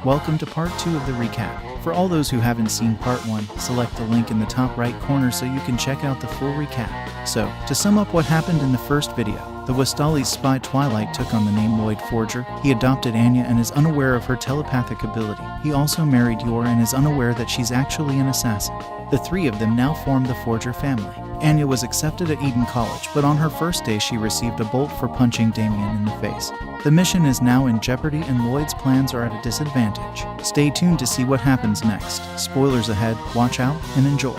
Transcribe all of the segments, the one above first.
Welcome to part 2 of the recap. For all those who haven't seen part 1, select the link in the top right corner so you can check out the full recap. So, to sum up what happened in the first video, the Westali's spy Twilight took on the name Lloyd Forger. He adopted Anya and is unaware of her telepathic ability. He also married Yor and is unaware that she's actually an assassin. The three of them now form the Forger family. Anya was accepted at Eden College, but on her first day she received a bolt for punching Damien in the face. The mission is now in jeopardy and Lloyd's plans are at a disadvantage. Stay tuned to see what happens next. Spoilers ahead, watch out, and enjoy.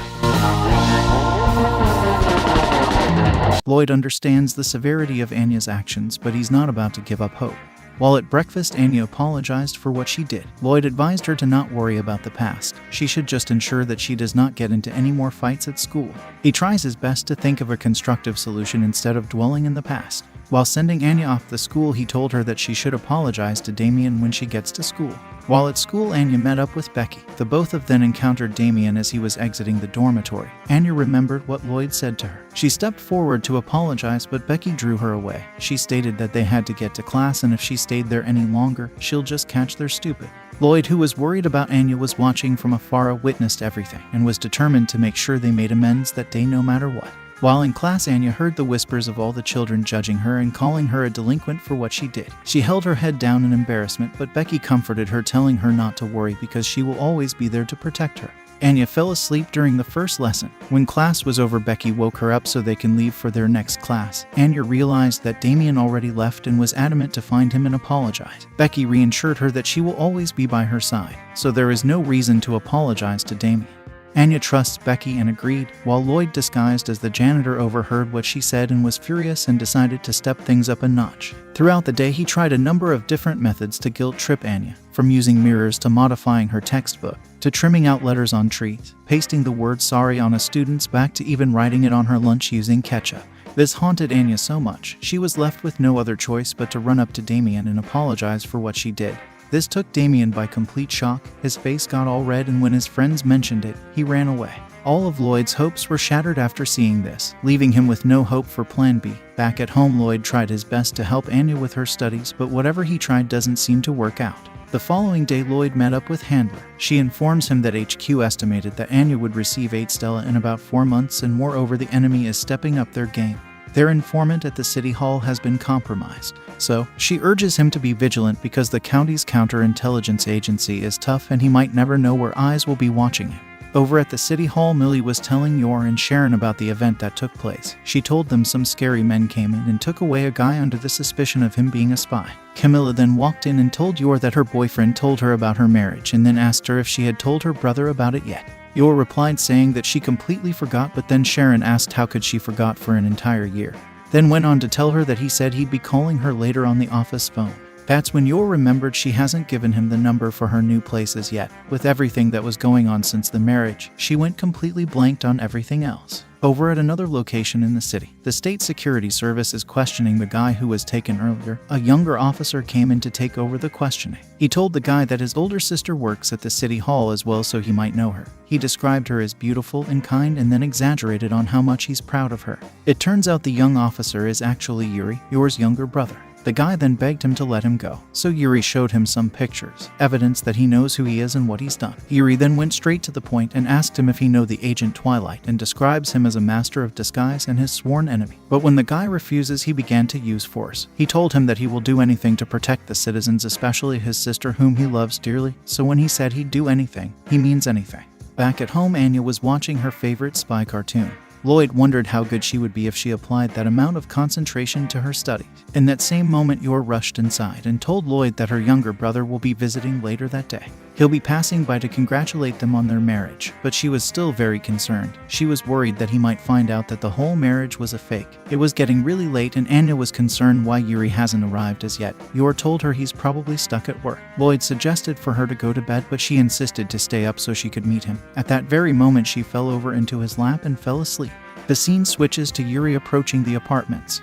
Lloyd understands the severity of Anya's actions, but he's not about to give up hope. While at breakfast, Anya apologized for what she did. Lloyd advised her to not worry about the past. She should just ensure that she does not get into any more fights at school. He tries his best to think of a constructive solution instead of dwelling in the past. While sending Anya off the school, he told her that she should apologize to Damien when she gets to school. While at school, Anya met up with Becky. The both of them encountered Damien as he was exiting the dormitory. Anya remembered what Lloyd said to her. She stepped forward to apologize, but Becky drew her away. She stated that they had to get to class and if she stayed there any longer, she'll just catch their stupid. Lloyd, who was worried about Anya, was watching from afar, witnessed everything, and was determined to make sure they made amends that day no matter what. While in class, Anya heard the whispers of all the children judging her and calling her a delinquent for what she did. She held her head down in embarrassment, but Becky comforted her, telling her not to worry because she will always be there to protect her. Anya fell asleep during the first lesson. When class was over, Becky woke her up so they can leave for their next class. Anya realized that Damien already left and was adamant to find him and apologize. Becky reassured her that she will always be by her side, so there is no reason to apologize to Damien. Anya trusts Becky and agreed, while Lloyd, disguised as the janitor, overheard what she said and was furious and decided to step things up a notch. Throughout the day, he tried a number of different methods to guilt-trip Anya, from using mirrors to modifying her textbook, to trimming out letters on trees, pasting the word sorry on a student's back, to even writing it on her lunch using ketchup. This haunted Anya so much, she was left with no other choice but to run up to Damien and apologize for what she did. This took Damien by complete shock. His face got all red, and when his friends mentioned it, he ran away. All of Lloyd's hopes were shattered after seeing this, leaving him with no hope for Plan B. Back at home, Lloyd tried his best to help Anya with her studies, but whatever he tried doesn't seem to work out. The following day, Lloyd met up with Handler. She informs him that HQ estimated that Anya would receive 8 Stella in about 4 months, and moreover, the enemy is stepping up their game. Their informant at the city hall has been compromised, so she urges him to be vigilant because the county's counterintelligence agency is tough and he might never know where eyes will be watching him. Over at the city hall, Millie was telling Yor and Sharon about the event that took place. She told them some scary men came in and took away a guy under the suspicion of him being a spy. Camilla then walked in and told Yor that her boyfriend told her about her marriage and then asked her if she had told her brother about it yet. Yor replied saying that she completely forgot, but then Sharon asked how could she forgot for an entire year. Then went on to tell her that he said he'd be calling her later on the office phone. That's when Yor remembered she hasn't given him the number for her new places yet. With everything that was going on since the marriage, she went completely blanked on everything else. Over at another location in the city, the State Security Service is questioning the guy who was taken earlier. A younger officer came in to take over the questioning. He told the guy that his older sister works at the city hall as well, so he might know her. He described her as beautiful and kind and then exaggerated on how much he's proud of her. It turns out the young officer is actually Yuri, Yor's younger brother. The guy then begged him to let him go, so Yuri showed him some pictures, evidence that he knows who he is and what he's done. Yuri then went straight to the point and asked him if he know the agent Twilight and describes him as a master of disguise and his sworn enemy. But when the guy refuses, he began to use force. He told him that he will do anything to protect the citizens, especially his sister whom he loves dearly, so when he said he'd do anything, he means anything. Back at home, Anya was watching her favorite spy cartoon. Lloyd wondered how good she would be if she applied that amount of concentration to her studies. In that same moment, Yor rushed inside and told Lloyd that her younger brother will be visiting later that day. He'll be passing by to congratulate them on their marriage, but she was still very concerned. She was worried that he might find out that the whole marriage was a fake. It was getting really late and Anya was concerned why Yuri hasn't arrived as yet. Yor told her he's probably stuck at work. Lloyd suggested for her to go to bed, but she insisted to stay up so she could meet him. At that very moment, she fell over into his lap and fell asleep. The scene switches to Yuri approaching the apartments.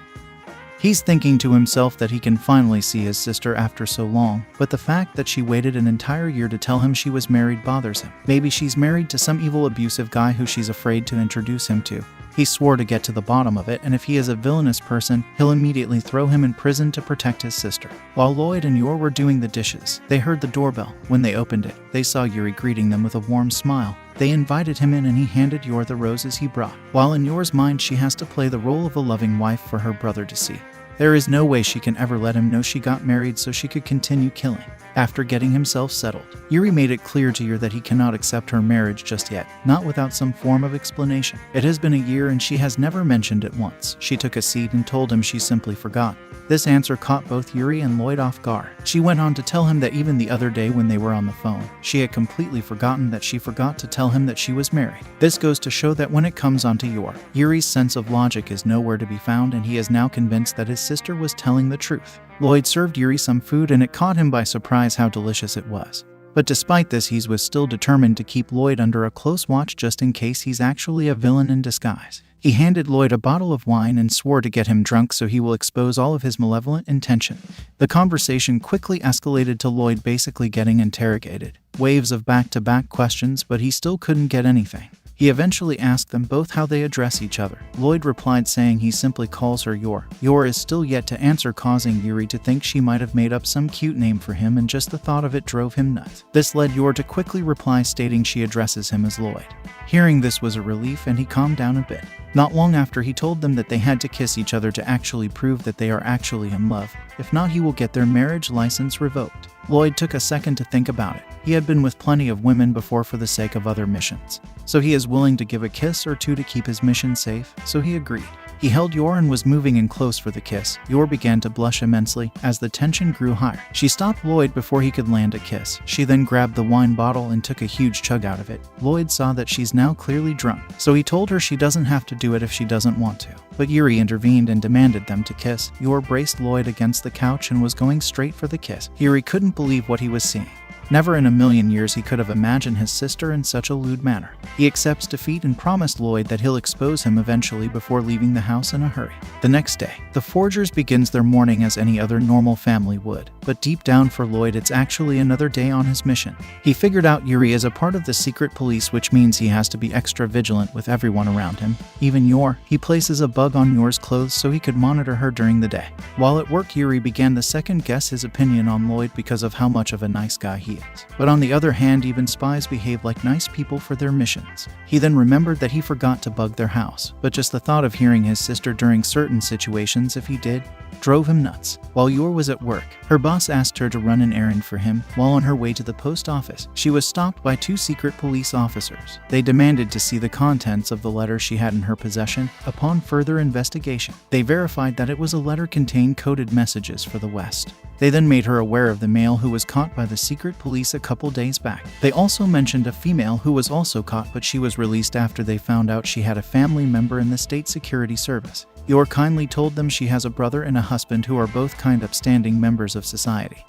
He's thinking to himself that he can finally see his sister after so long, but the fact that she waited an entire year to tell him she was married bothers him. Maybe she's married to some evil abusive guy who she's afraid to introduce him to. He swore to get to the bottom of it, and if he is a villainous person, he'll immediately throw him in prison to protect his sister. While Lloyd and Yor were doing the dishes, they heard the doorbell. When they opened it, they saw Yuri greeting them with a warm smile. They invited him in and he handed Yor the roses he brought. While in Yor's mind she has to play the role of a loving wife for her brother to see. There is no way she can ever let him know she got married so she could continue killing. After getting himself settled, Yuri made it clear to Yor that he cannot accept her marriage just yet, not without some form of explanation. It has been a year and she has never mentioned it once. She took a seat and told him she simply forgot. This answer caught both Yuri and Lloyd off guard. She went on to tell him that even the other day when they were on the phone, she had completely forgotten that she forgot to tell him that she was married. This goes to show that when it comes onto Yor, Yuri's sense of logic is nowhere to be found and he is now convinced that his sister was telling the truth. Lloyd served Yuri some food and it caught him by surprise how delicious it was. But despite this, he was still determined to keep Lloyd under a close watch just in case he's actually a villain in disguise. He handed Lloyd a bottle of wine and swore to get him drunk so he will expose all of his malevolent intention. The conversation quickly escalated to Lloyd basically getting interrogated. Waves of back-to-back questions, but he still couldn't get anything. He eventually asked them both how they address each other. Lloyd replied saying he simply calls her Yor. Yor is still yet to answer, causing Yuri to think she might have made up some cute name for him, and just the thought of it drove him nuts. This led Yor to quickly reply stating she addresses him as Lloyd. Hearing this was a relief and he calmed down a bit. Not long after, he told them that they had to kiss each other to actually prove that they are actually in love. If not, he will get their marriage license revoked. Lloyd took a second to think about it. He had been with plenty of women before for the sake of other missions, so he is willing to give a kiss or two to keep his mission safe, so he agreed. He held Yor and was moving in close for the kiss. Yor began to blush immensely as the tension grew higher. She stopped Lloyd before he could land a kiss. She then grabbed the wine bottle and took a huge chug out of it. Lloyd saw that she's now clearly drunk, so he told her she doesn't have to do it if she doesn't want to. But Yuri intervened and demanded them to kiss. Yor braced Lloyd against the couch and was going straight for the kiss. Yuri couldn't believe what he was seeing. Never in a million years he could have imagined his sister in such a lewd manner. He accepts defeat and promised Lloyd that he'll expose him eventually before leaving the house in a hurry. The next day, the Forgers begins their morning as any other normal family would, but deep down for Lloyd it's actually another day on his mission. He figured out Yuri is a part of the secret police, which means he has to be extra vigilant with everyone around him, even Yor. He places a bug on Yor's clothes so he could monitor her during the day. While at work, Yuri began to second guess his opinion on Lloyd because of how much of a nice guy he is. But on the other hand, even spies behave like nice people for their missions. He then remembered that he forgot to bug their house, but just the thought of hearing his sister during certain situations, if he did, drove him nuts. While Yor was at work, her boss asked her to run an errand for him. While on her way to the post office, she was stopped by two secret police officers. They demanded to see the contents of the letter she had in her possession. Upon further investigation, they verified that it was a letter containing coded messages for the West. They then made her aware of the male who was caught by the secret police a couple days back. They also mentioned a female who was also caught, but she was released after they found out she had a family member in the state security service. Yor kindly told them she has a brother and a husband who are both kind upstanding members of society,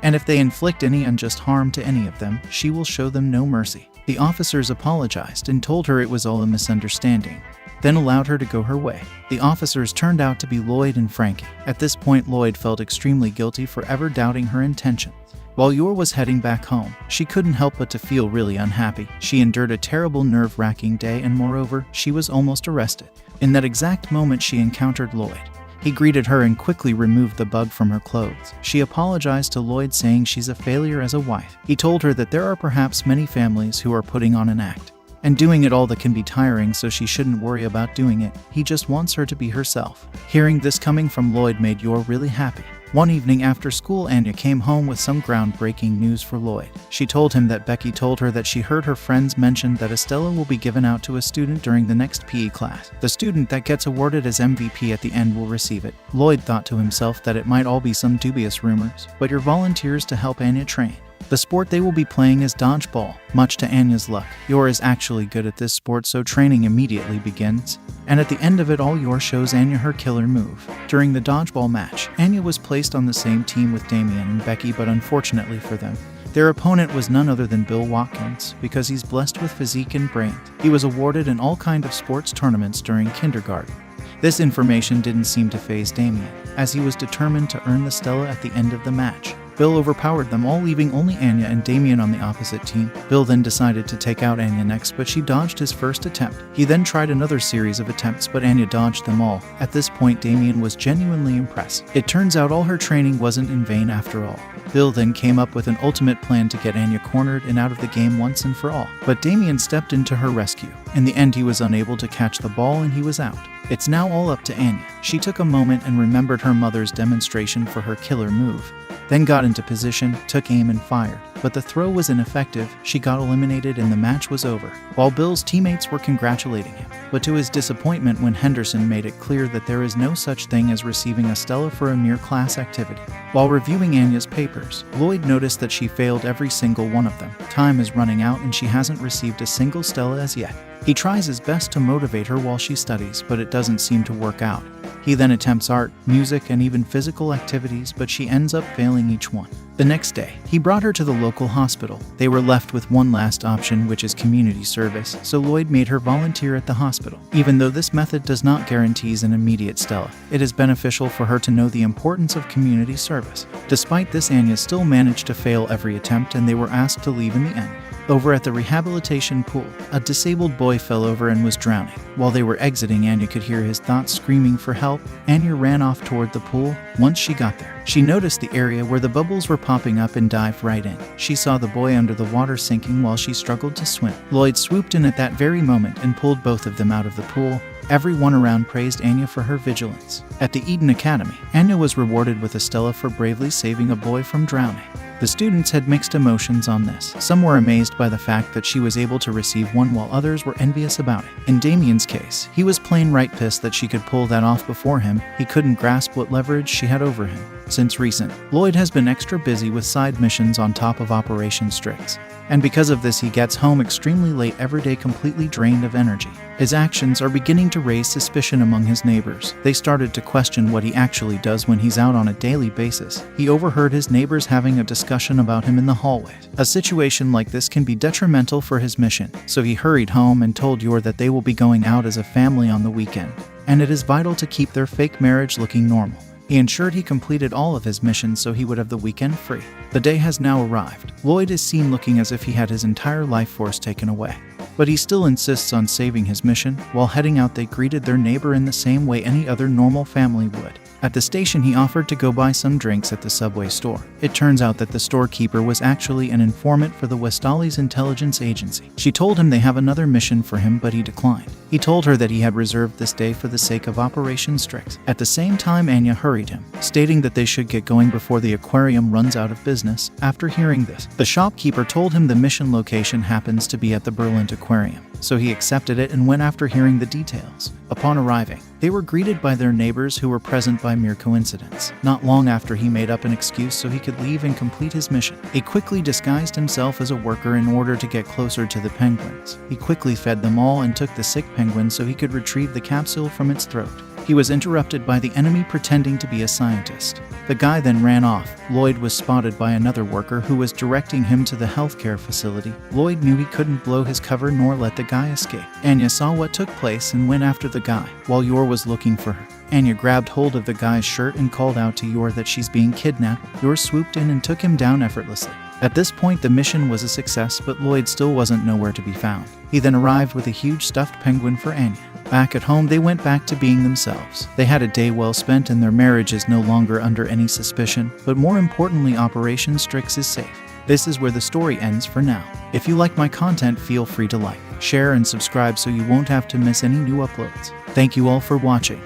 and if they inflict any unjust harm to any of them, she will show them no mercy. The officers apologized and told her it was all a misunderstanding, then allowed her to go her way. The officers turned out to be Lloyd and Frankie. At this point, Lloyd felt extremely guilty for ever doubting her intentions. While Yor was heading back home, she couldn't help but to feel really unhappy. She endured a terrible, nerve-wracking day, and moreover, she was almost arrested. In that exact moment, she encountered Lloyd. He greeted her and quickly removed the bug from her clothes. She apologized to Lloyd, saying she's a failure as a wife. He told her that there are perhaps many families who are putting on an act, and doing it all that can be tiring, so she shouldn't worry about doing it. He just wants her to be herself. Hearing this coming from Lloyd made Yor really happy. One evening after school, Anya came home with some groundbreaking news for Lloyd. She told him that Becky told her that she heard her friends mention that Estella will be given out to a student during the next PE class. The student that gets awarded as MVP at the end will receive it. Lloyd thought to himself that it might all be some dubious rumors, but Yor volunteers to help Anya train. The sport they will be playing is dodgeball. Much to Anya's luck, Yor is actually good at this sport, so training immediately begins. And at the end of it all, Yor shows Anya her killer move. During the dodgeball match, Anya was placed on the same team with Damien and Becky, but unfortunately for them, their opponent was none other than Bill Watkins, because he's blessed with physique and brains. He was awarded in all kinds of sports tournaments during kindergarten, This information didn't seem to faze Damien, as he was determined to earn the Stella at the end of the match. Bill overpowered them all, leaving only Anya and Damien on the opposite team. Bill then decided to take out Anya next, but she dodged his first attempt. He then tried another series of attempts, but Anya dodged them all. At this point, Damien was genuinely impressed. It turns out all her training wasn't in vain after all. Bill then came up with an ultimate plan to get Anya cornered and out of the game once and for all. But Damien stepped into her rescue. In the end, he was unable to catch the ball and he was out. It's now all up to Anya. She took a moment and remembered her mother's demonstration for her killer move. Then got into position, took aim and fired. But the throw was ineffective, she got eliminated and the match was over, while Bill's teammates were congratulating him. But to his disappointment when Henderson made it clear that there is no such thing as receiving a Stella for a mere class activity. While reviewing Anya's papers, Lloyd noticed that she failed every single one of them. Time is running out and she hasn't received a single Stella as yet. He tries his best to motivate her while she studies, but it doesn't seem to work out. He then attempts art, music, and even physical activities, but she ends up failing each one. The next day, he brought her to the local hospital. They were left with one last option, which is community service, so Lloyd made her volunteer at the hospital. Even though this method does not guarantee an immediate Stella, it is beneficial for her to know the importance of community service. Despite this, Anya still managed to fail every attempt and they were asked to leave in the end. Over at the rehabilitation pool, a disabled boy fell over and was drowning. While they were exiting, Anya could hear his thoughts screaming for help. Anya ran off toward the pool. Once she got there, she noticed the area where the bubbles were popping up and dived right in. She saw the boy under the water sinking while she struggled to swim. Lloyd swooped in at that very moment and pulled both of them out of the pool. Everyone around praised Anya for her vigilance. At the Eden Academy, Anya was rewarded with a Stella for bravely saving a boy from drowning. The students had mixed emotions on this. Some were amazed by the fact that she was able to receive one while others were envious about it. In Damien's case, he was plain right pissed that she could pull that off before him. He couldn't grasp what leverage she had over him. Since recent, Lloyd has been extra busy with side missions on top of Operation Strix. And because of this, he gets home extremely late every day, completely drained of energy. His actions are beginning to raise suspicion among his neighbors. They started to question what he actually does when he's out on a daily basis. He overheard his neighbors having a discussion about him in the hallways. A situation like this can be detrimental for his mission, so he hurried home and told Yor that they will be going out as a family on the weekend, and it is vital to keep their fake marriage looking normal. He ensured he completed all of his missions so he would have the weekend free. The day has now arrived. Lloyd is seen looking as if he had his entire life force taken away. But he still insists on saving his mission. While heading out, they greeted their neighbor in the same way any other normal family would. At the station, he offered to go buy some drinks at the Subway store. It turns out that the storekeeper was actually an informant for the Westali's intelligence agency. She told him they have another mission for him, but he declined. He told her that he had reserved this day for the sake of Operation Strix. At the same time, Anya hurried him, stating that they should get going before the aquarium runs out of business. After hearing this, the shopkeeper told him the mission location happens to be at the Berlin Aquarium, so he accepted it and went after hearing the details. Upon arriving, they were greeted by their neighbors who were present by mere coincidence. Not long after, he made up an excuse so he could leave and complete his mission. He quickly disguised himself as a worker in order to get closer to the penguins. He quickly fed them all and took the sick penguin so he could retrieve the capsule from its throat. He was interrupted by the enemy pretending to be a scientist. The guy then ran off. Lloyd was spotted by another worker who was directing him to the healthcare facility. Lloyd knew he couldn't blow his cover nor let the guy escape. Anya saw what took place and went after the guy, while Yor was looking for her. Anya grabbed hold of the guy's shirt and called out to Yor that she's being kidnapped. Yor swooped in and took him down effortlessly. At this point, the mission was a success, but Lloyd still wasn't nowhere to be found. He then arrived with a huge stuffed penguin for Anya. Back at home, they went back to being themselves. They had a day well spent and their marriage is no longer under any suspicion, but more importantly, Operation Strix is safe. This is where the story ends for now. If you like my content, feel free to like, share, and subscribe so you won't have to miss any new uploads. Thank you all for watching.